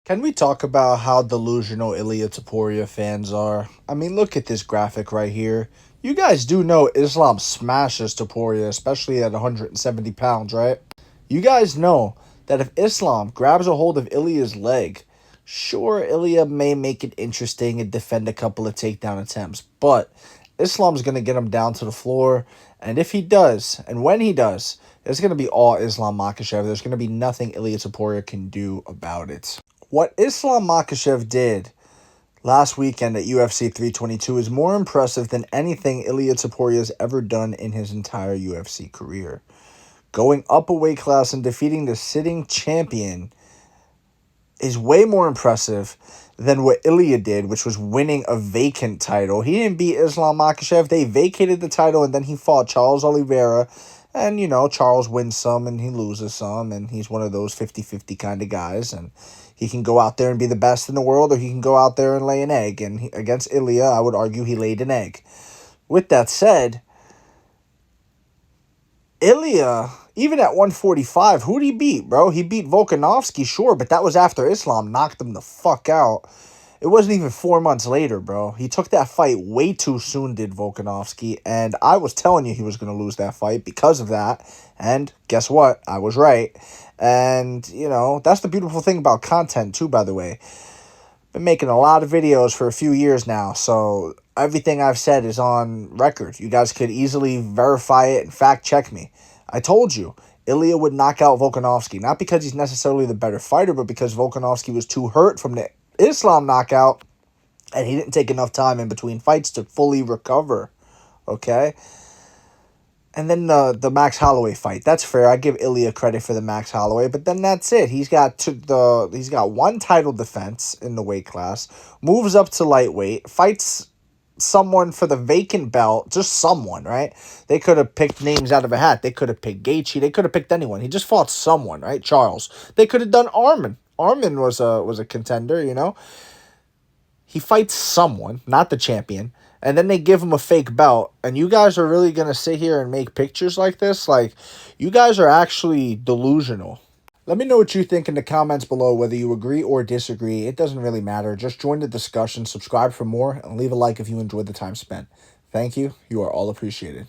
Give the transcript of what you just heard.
Can we talk about how delusional Ilya Taporia fans are? I mean, look at this graphic right here. You guys do know Islam smashes Taporia, especially at 170 pounds, right? You guys know that if Islam grabs a hold of Ilya's leg, sure, Ilya may make it interesting and defend a couple of takedown attempts, but Islam's going to get him down to the floor, and if he does, and when he does, it's going to be all Islam Makhachev. There's going to be nothing Ilya Taporia can do about it. What Islam Makhachev did last weekend at UFC 322 is more impressive than anything Ilya Taporia has ever done in his entire UFC career. Going up a weight class and defeating the sitting champion is way more impressive than what Ilya did, which was winning a vacant title. He didn't beat Islam Makhachev. They vacated the title, and then he fought Charles Oliveira. And, Charles wins some and he loses some, and he's one of those 50-50 kind of guys. And he can go out there and be the best in the world, or he can go out there and lay an egg. And against Ilya, I would argue he laid an egg. With that said, Ilya, even at 145, who'd he beat, bro? He beat Volkanovski, sure, but that was after Islam knocked him the fuck out. It wasn't even 4 months later, bro. He took that fight way too soon, did Volkanovski, and I was telling you he was going to lose that fight because of that, and guess what? I was right. And, that's the beautiful thing about content, too, by the way. Been making a lot of videos for a few years now, so everything I've said is on record. You guys could easily verify it and fact check me. I told you, Ilya would knock out Volkanovski, not because he's necessarily the better fighter, but because Volkanovski was too hurt from the Islam knockout, and he didn't take enough time in between fights to fully recover, okay? And then the Max Holloway fight. That's fair. I give Ilya credit for the Max Holloway, but then that's it. He's got one title defense in the weight class, moves up to lightweight, fights someone for the vacant belt, just someone, right? They could have picked names out of a hat. They could have picked Gaethje. They could have picked anyone. He just fought someone, right? Charles. They could have done Arman. Arman was a contender, He fights someone, not the champion, and then they give him a fake belt, and you guys are really going to sit here and make pictures like this? Like, you guys are actually delusional. Let me know what you think in the comments below, whether you agree or disagree. It doesn't really matter. Just join the discussion, subscribe for more, and leave a like if you enjoyed the time spent. Thank you. You are all appreciated.